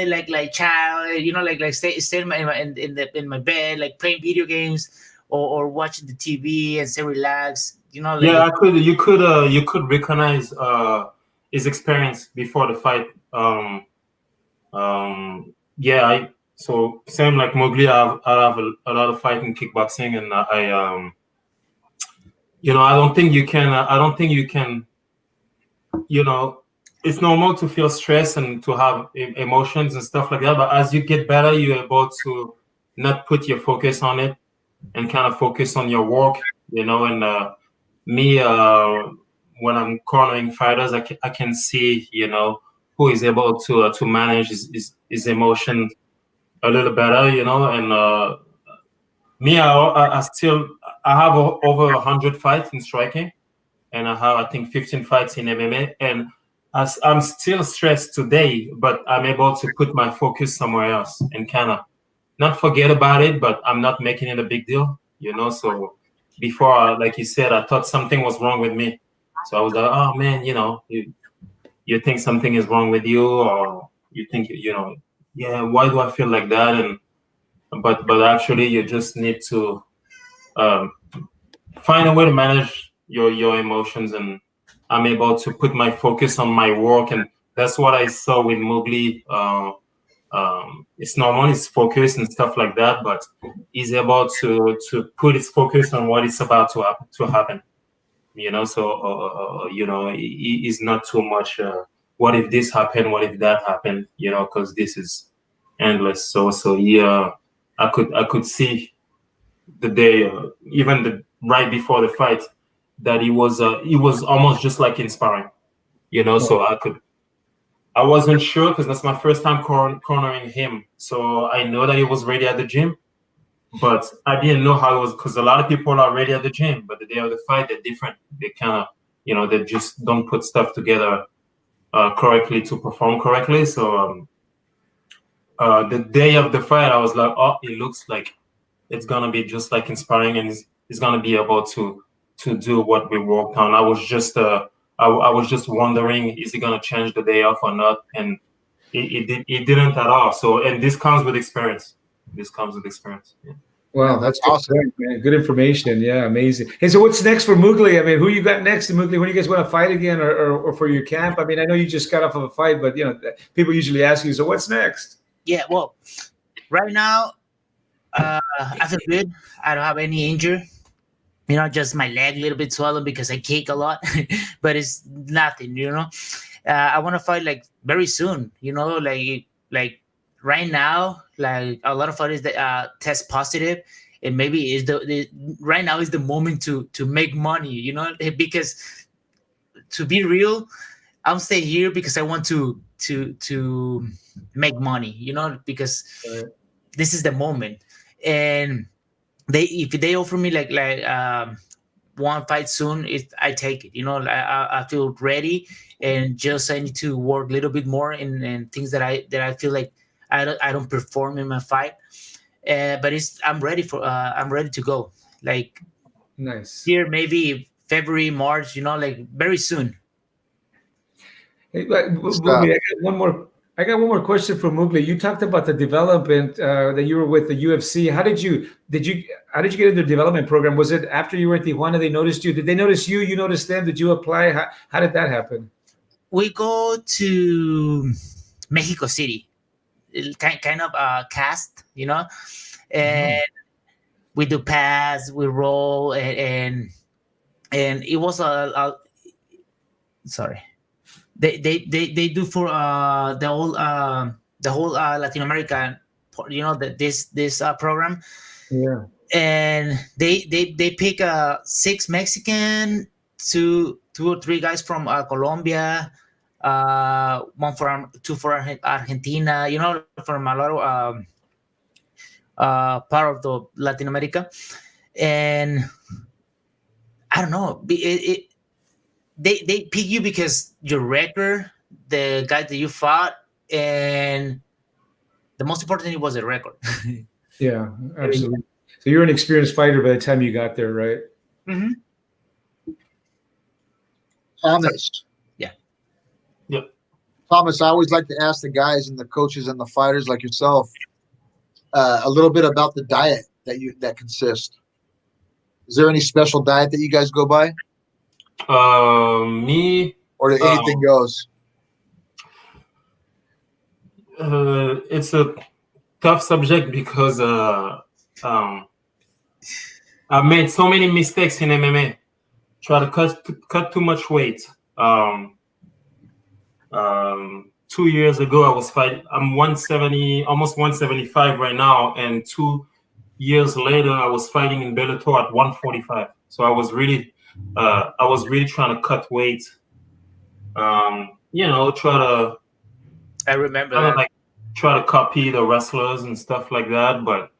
like child, you know, like stay in my bed, like playing video games or watching the TV and say relax, you know, like Yeah, you could recognize his experience before the fight. Yeah, so same like Mowgli. I have a lot of fight in kickboxing, and I don't think you can. I don't think you can. You know, it's normal to feel stress and to have emotions and stuff like that. But as you get better, you're able to not put your focus on it and kind of focus on your work. And me, when I'm cornering fighters, I can see, who is able to manage his emotion a little better, and me, I have over 100 fights in striking, and I have, I think, 15 fights in MMA. And as I'm still stressed today, but I'm able to put my focus somewhere else and kind of not forget about it, but I'm not making it a big deal, So before, like you said, I thought something was wrong with me. So I was like, oh man, you think something is wrong with you, or you think, yeah, why do I feel like that? But actually, you just need to um, find a way to manage your emotions, and I'm able to put my focus on my work, and that's what I saw with Mowgli. It's normal, his focus and stuff like that, but he's able to put his focus on what is about to happen. So he's not too much. What if this happened? What if that happened? Because this is endless. So yeah, I could see the day, even the right before the fight, that he was almost just like inspiring. So I wasn't sure because that's my first time cornering him. So I know that he was ready at the gym, but I didn't know how it was, because a lot of people are ready at the gym, but the day of the fight, they're different. They kind of, they just don't put stuff together correctly to perform correctly. So the day of the fight, I was like, oh, it looks like it's gonna be just like inspiring, and he's gonna be able to do what we worked on. I was just I was just wondering, is he gonna change the day off or not? And it didn't at all. So, and this comes with experience. Yeah. Wow, That's good awesome. point, man. Good information. Yeah, amazing. Hey, so what's next for Mowgli? I mean, who you got next to Mowgli? When you guys want to fight again, or for your camp? I mean, I know you just got off of a fight, but people usually ask you, so what's next? Yeah, well, right now I feel good. I don't have any injury. Just my leg a little bit swollen because I kick a lot, but it's nothing. I want to fight like very soon. Like right now, like a lot of fighters that test positive, and maybe is right now is the moment to make money. Because to be real, I'm staying here because I want to make money. Because this is the moment, and if they offer me like one fight soon, I take it. I feel ready, and just I need to work a little bit more in things that I feel like I don't perform in my fight. But I'm ready to go. Like Nice. here, maybe February, March. Like very soon. Hey, Mowgli, I got one more question for Mowgli. You talked about the development that you were with the UFC. How did you get into the development program? Was it after you were at Tijuana they noticed you? Did they notice you? You noticed them? Did you apply? How did that happen? We go to Mexico City, kind of cast, and we do pass, we roll, and it was sorry. They do for the whole Latin American, this program. Yeah. and they pick 6 Mexican, two or three guys from Colombia, two for Argentina, from a lot of part of the Latin America. And I don't know, they pick you because your record, the guy that you fought, and the most important thing was the record. Yeah, absolutely. So you're an experienced fighter by the time you got there, right? Mm-hmm. Thomas. Yeah. Yep. Thomas, I always like to ask the guys and the coaches and the fighters like yourself a little bit about the diet that consists. Is there any special diet that you guys go by? Me, Or anything goes? it's a tough subject because I've made so many mistakes in MMA. Try to cut too much weight. 2 years ago, I was fighting. I'm 170, almost 175 right now, and 2 years later, I was fighting in Bellator at 145. So I was really trying to cut weight. Try to. I remember that. Try to copy the wrestlers and stuff like that, but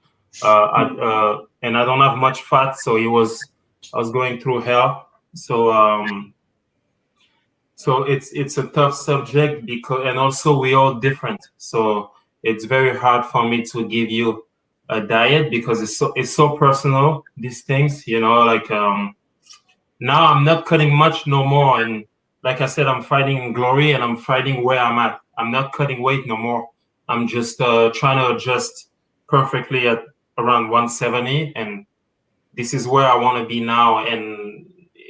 and I don't have much fat, so I was going through hell. So it's a tough subject and also we're all different. So it's very hard for me to give you a diet because it's so personal, these things, now I'm not cutting much no more. And like I said, I'm fighting in glory and I'm fighting where I'm at. I'm not cutting weight no more. I'm just trying to adjust perfectly at around 170. And this is where I want to be now. And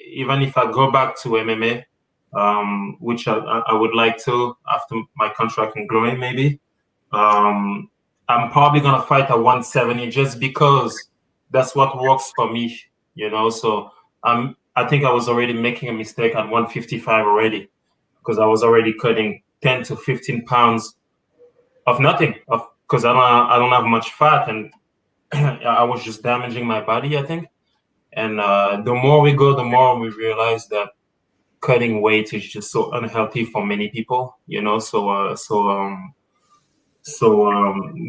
even if I go back to MMA, which I would like to after my contract in glory, maybe, I'm probably going to fight at 170 just because that's what works for me, So I think I was already making a mistake at 155 already because I was already cutting 10 to 15 pounds of nothing, because I don't have much fat, and I was just damaging my body, I think. And the more we go, the more we realize that cutting weight is just so unhealthy for many people, So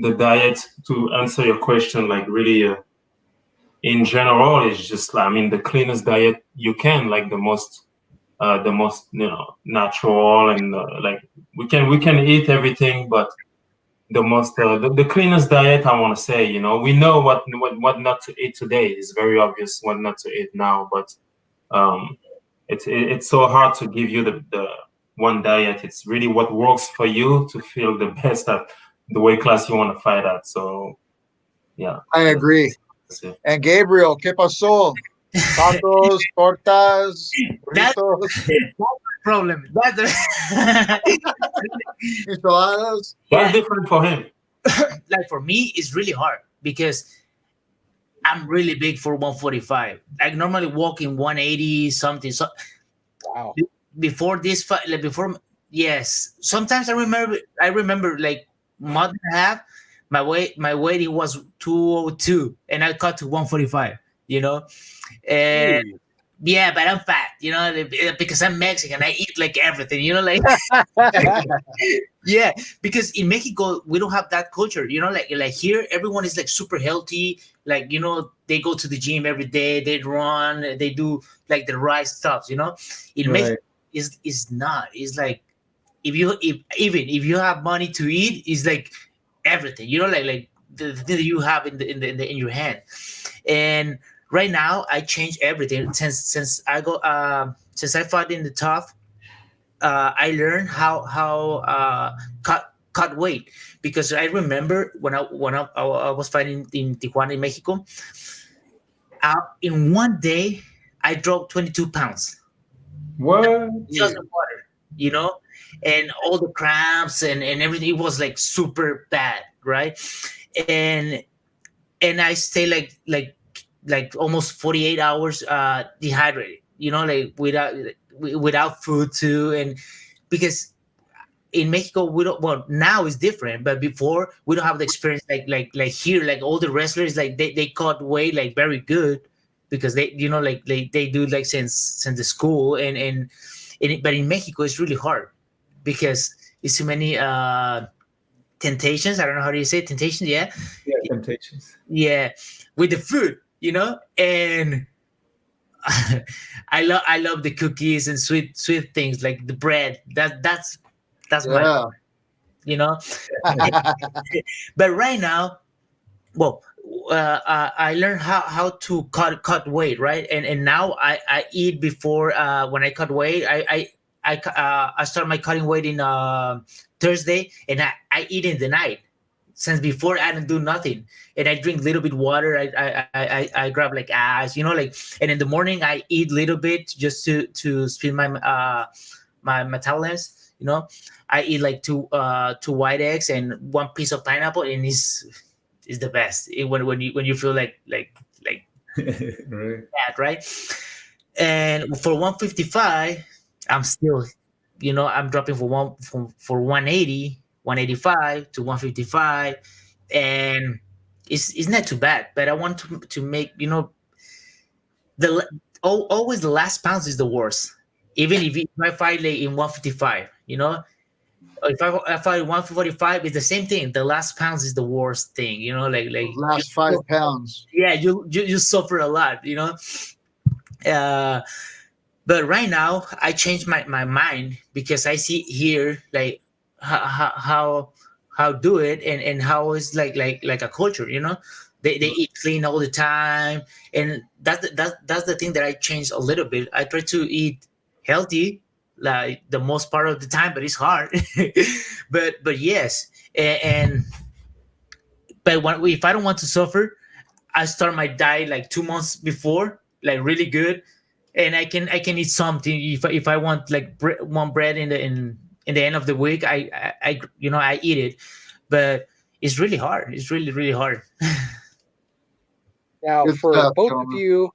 the diet, to answer your question, like really, in general, is just, the cleanest diet you can, like the most natural, and like we can eat everything, but the most the cleanest diet, I want to say, we know what not to eat today. It's very obvious what not to eat now, but it's so hard to give you the one diet. It's really what works for you to feel the best at the weight class you want to fight at. So yeah, I agree. And Gabriel, ¿qué pasó? Tacos, tortas, burritos. Problem. Enchiladas. That's different for him. Like for me, it's really hard because I'm really big for 145. I normally walk in 180 something. So Wow. Before this fight, yes. Sometimes I remember like month and a half, my weight it was 202 and I cut to 145, and Ooh. yeah, but I'm fat, because I'm Mexican. I eat like everything, like yeah, because in Mexico we don't have that culture, like here everyone is like super healthy, like they go to the gym every day, they run, they do like the right stuff, in Mexico is not. It's like if you have money to eat, it's like everything, like the thing that you have in your hand. And right now I changed everything since I fought in the tough. I learned how cut weight, because I remember when I was fighting in Tijuana, in Mexico. In one day, I dropped 22 pounds. What? Just the water, and all the cramps and everything. It was like super bad, right? And I stay like almost 48 hours dehydrated, like without food too. And because in Mexico we don't. Well, now it's different, but before we don't have the experience like here. Like all the wrestlers, like they cut weight like very good because they like they do like since the school but in Mexico it's really hard because it's too many temptations. I don't know how do you say temptations. Yeah, Temptations. yeah, with the food, and I love the cookies and sweet things like the bread. That's my, Yeah. but right now, well, I learned how to cut weight, right? And now I eat before when I cut weight. I start my cutting weight in Thursday, and I eat in the night. Since before I didn't do nothing, and I drink a little bit water. I grab like ass, like, and in the morning I eat a little bit just to speed my my metabolism. I eat like two white eggs and one piece of pineapple, and is the best when you feel like Right. that, right? And for 155, I'm still, I'm dropping for 180, 185 to 155, and it's not too bad. But I want to make always the last pounds is the worst. Even if I fight like in 155, if I fight 145, it's the same thing. The last pounds is the worst thing, like Last 5 pounds. yeah, you suffer a lot, but right now I changed my mind because I see here like how do it and how it's like a culture, they eat clean all the time, and that's the thing that I changed a little bit. I try to eat healthy like the most part of the time, but it's hard. but yes, and but if I don't want to suffer, I start my diet like 2 months before, like really good, and I can eat something if I want like one bread in the end of the week. I eat it, but it's really hard. It's really hard. Now, Good for stuff, both of gentlemen. you,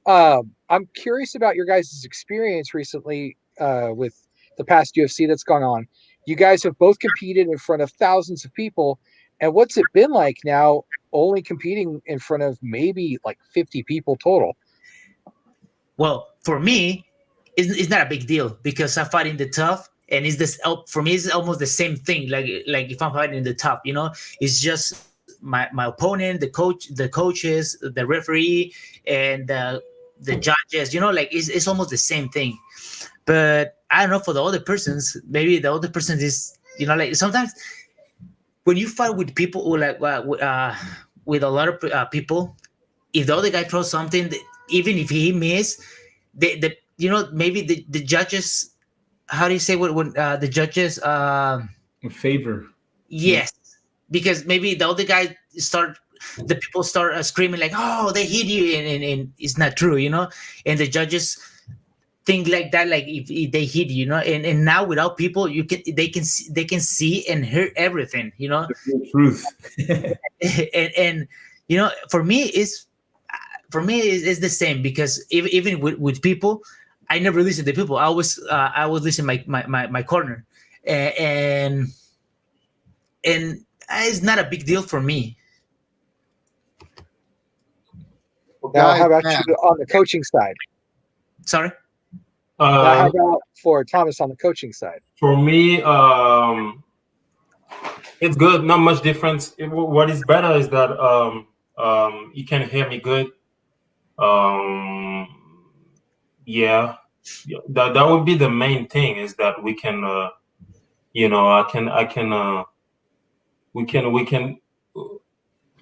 I'm curious about your guys' experience recently with the past UFC that's gone on. You guys have both competed in front of thousands of people, and what's it been like now only competing in front of maybe like 50 people total? Well, for me, it's not a big deal because I fight in the tough, and it's this for me. It's almost the same thing. Like if I'm fighting in the top, it's just my opponent, the coaches, the referee, and the judges. Like it's almost the same thing. But I don't know for the other persons. Maybe the other person is like sometimes when you fight with people who like with a lot of people, if the other guy throws something, even if he miss, maybe the judges, how do you say when the judges In favor. yes, because maybe the other guy the people start screaming like, oh, they hit you, and it's not true, and the judges think like that, like if they hit you, and now without people they can see and hear everything, The truth. and for me it's the same because even with people, I never listen to people. I always listen my corner, and it's not a big deal for me. Well, Now, guys, how about man, you on the coaching side? Sorry. Now, how about for Thomas on the coaching side? For me, it's good. Not much difference. What is better is that you can hear me good. Yeah, that would be the main thing, is that we can, we can,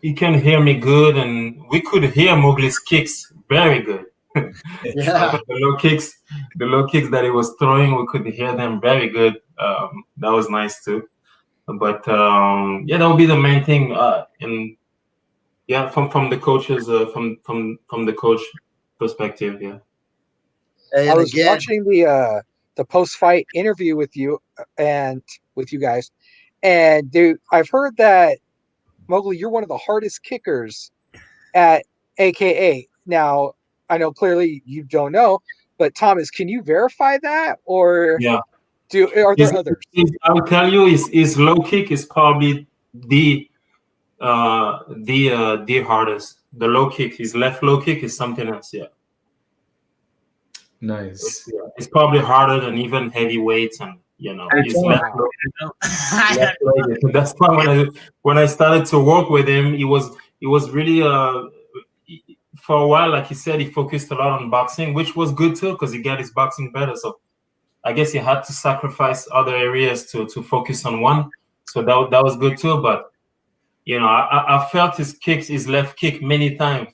you can hear me good, and we could hear Mowgli's kicks very good. yeah. The low kicks that he was throwing, we could hear them very good. That was nice too. But yeah, that would be the main thing. And yeah, from the coaches, from the coach perspective, yeah. And I was again, watching the post fight interview with you and with you guys, and I've heard that Mowgli, you're one of the hardest kickers at AKA. Now, I know clearly you don't know, but Thomas, can you verify that? Or Yeah, Are there others? I will tell you, his low kick is probably the hardest. The low kick, his left low kick is something else. Yeah. Nice. It's probably harder than even heavyweights, and his left leg. That's why when I started to work with him, it was really for a while, like he said, he focused a lot on boxing, which was good too because he got his boxing better. So I guess he had to sacrifice other areas to focus on one. So that was good too. But I felt his left kick many times,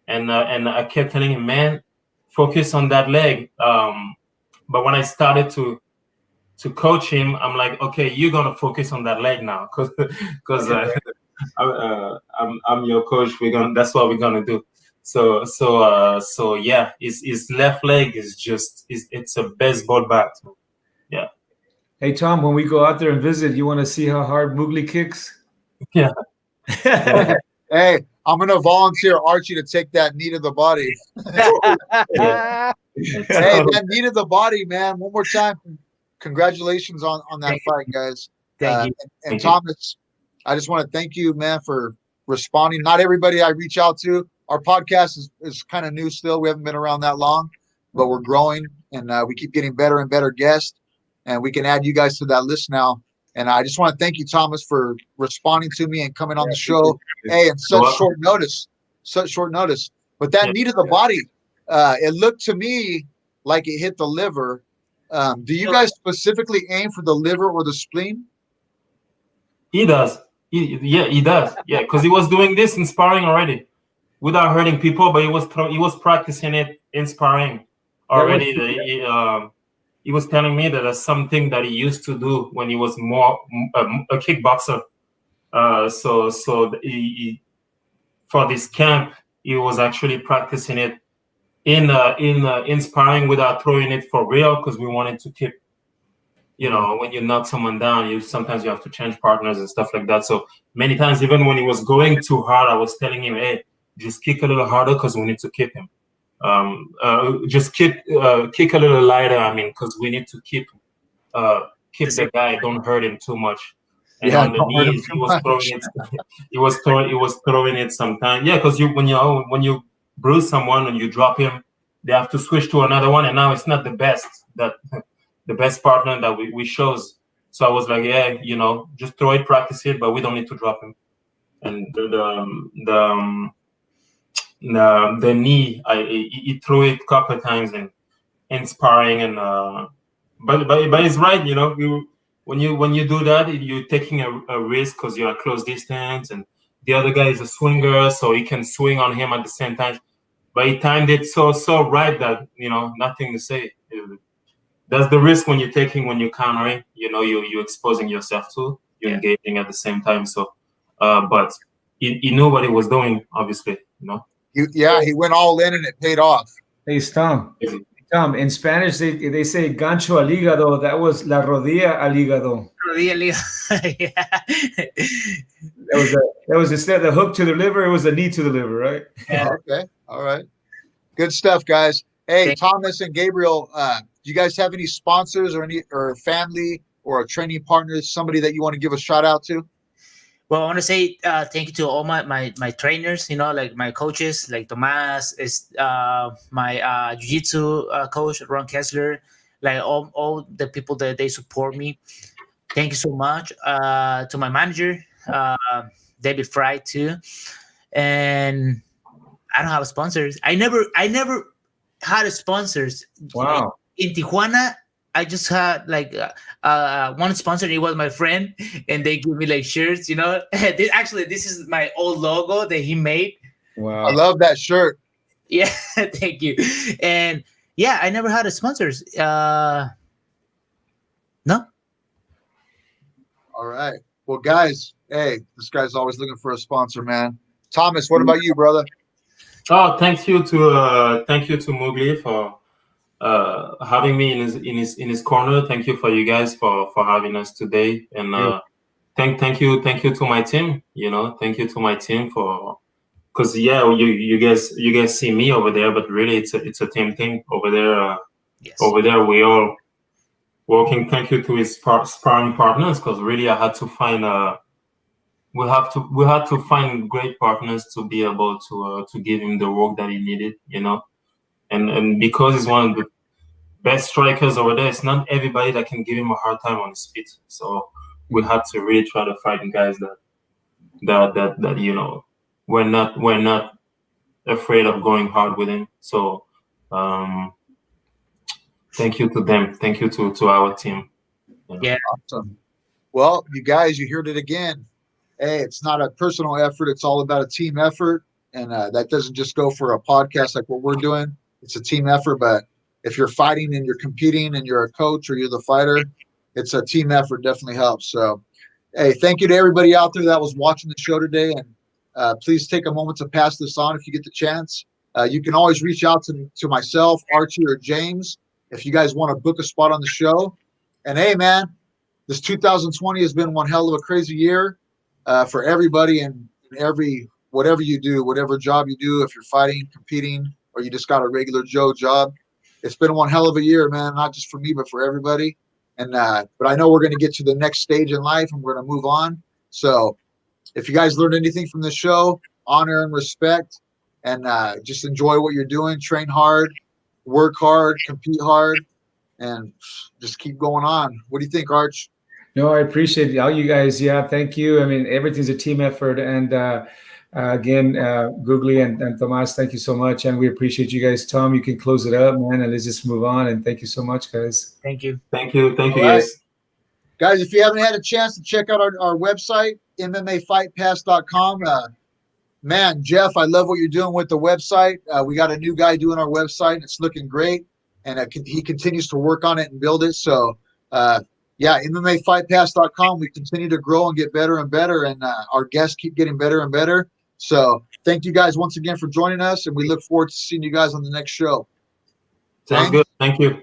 and I kept telling him, man, focus on that leg. But when I started to coach him, I'm like, okay, you're gonna focus on that leg now, because I'm your coach. That's what we're gonna do. So yeah, his left leg is it's a baseball bat. Yeah. Hey Tom, when we go out there and visit, you want to see how hard Mowgli kicks? Yeah. Hey, I'm gonna volunteer Archie to take that knee to the body. Hey, that knee to the body, man. One more time. Congratulations on that fight, guys. Thank you. And Thomas, I just want to thank you, man, for responding. Not everybody I reach out to. Our podcast is kind of new still. We haven't been around that long, but we're growing, and we keep getting better and better guests, and we can add you guys to that list now. And I just want to thank you, Thomas, for responding to me and coming on the show. Hey, in such short notice. But that knee to the body, it looked to me like it hit the liver. Do you guys specifically aim for the liver or the spleen? He does. He does. Yeah, because he was doing this in sparring already, without hurting people. But he was practicing it in sparring already. He was telling me that that's something that he used to do when he was more a kickboxer. So he, for this camp, he was actually practicing it in sparring without throwing it for real, because we wanted to keep, when you knock someone down, sometimes you have to change partners and stuff like that. So many times, even when he was going too hard, I was telling him, hey, just kick a little harder because we need to keep him. Just kick a little lighter. I mean, because we need to keep the guy, don't hurt him too much. And on the knees, he was throwing it. He was throwing it sometimes. Yeah, because when you bruise someone and you drop him, they have to switch to another one, and now it's not the best partner that we chose. So I was like, yeah, just throw it, practice it, but we don't need to drop him. And the knee, he threw it a couple of times in sparring, and but it's right, when you do that, you're taking a risk because you're at close distance, and the other guy is a swinger, so he can swing on him at the same time. But he timed it so right that nothing to say. That's the risk when you're taking, when you're countering. You're exposing yourself to, you're engaging at the same time. So, but he knew what he was doing, obviously. He went all in and it paid off. Hey, Tom, in Spanish, they say gancho al hígado. That was la rodilla al hígado. Yeah. That was instead of the hook to the liver, it was the knee to the liver, right? Yeah. Okay. All right. Good stuff, guys. Hey, Thomas and Gabriel, do you guys have any sponsors or family or a training partner, somebody that you want to give a shout out to? Well, I want to say thank you to all my trainers, like my coaches, like Tomas, my jiu-jitsu coach, Ron Kessler, like all the people that they support me. Thank you so much. To my manager, David Fry, too. And I don't have sponsors. I never had sponsors. Wow. In Tijuana, I just had like one sponsor. It was my friend, and they give me like shirts. This is my old logo that he made. Wow, I love that shirt. Yeah, thank you. And yeah, I never had a sponsors. No. All right. Well, guys, hey, this guy's always looking for a sponsor, man. Thomas, what about you, brother? Oh, thank you to Mowgli for having me in his corner. Thank you for you guys for having us today, and thank you to my team. Thank you to my team because you guys see me over there, but really it's a team thing over there. Yes. Over there we all working. Thank you to his sparring partners, because really I had to find we had to find great partners to be able to give him the work that he needed, you know. And because he's one of the best strikers over there, it's not everybody that can give him a hard time on his feet. So we had to really try to find guys that you know, we're not afraid of going hard with him. So thank you to them. Thank you to our team. You know. Yeah. Awesome. Well, you guys, you heard it again. Hey, it's not a personal effort. It's all about a team effort. And that doesn't just go for a podcast like what we're doing. It's a team effort. But if you're fighting and you're competing and you're a coach or you're the fighter, it's a team effort. Definitely helps. So, hey, thank you to everybody out there that was watching the show today. And please take a moment to pass this on if you get the chance. You can always reach out to myself, Archie, or James if you guys want to book a spot on the show. And, hey, man, this 2020 has been one hell of a crazy year for everybody and whatever you do, whatever job you do, if you're fighting, competing, or you just got a regular Joe job. It's been one hell of a year, man, not just for me, but for everybody. And but I know we're going to get to the next stage in life and we're going to move on. So if you guys learned anything from this show, honor and respect, and just enjoy what you're doing. Train hard, work hard, compete hard, and just keep going on. What do you think, Arch? No, I appreciate all you guys. Yeah, thank you. I mean, everything's a team effort. And again, Googly and Tomas, thank you so much. And we appreciate you guys. Tom, you can close it up, man, and let's just move on. And thank you so much, guys. Thank you. Thank you, All guys. Guys, if you haven't had a chance to check out our website, MMAFightPass.com. Man, Jeff, I love what you're doing with the website. We got a new guy doing our website. It's looking great. And he continues to work on it and build it. So, yeah, MMAFightPass.com. We continue to grow and get better and better. And our guests keep getting better and better. So thank you guys once again for joining us. And we look forward to seeing you guys on the next show. Sounds good. Thank you.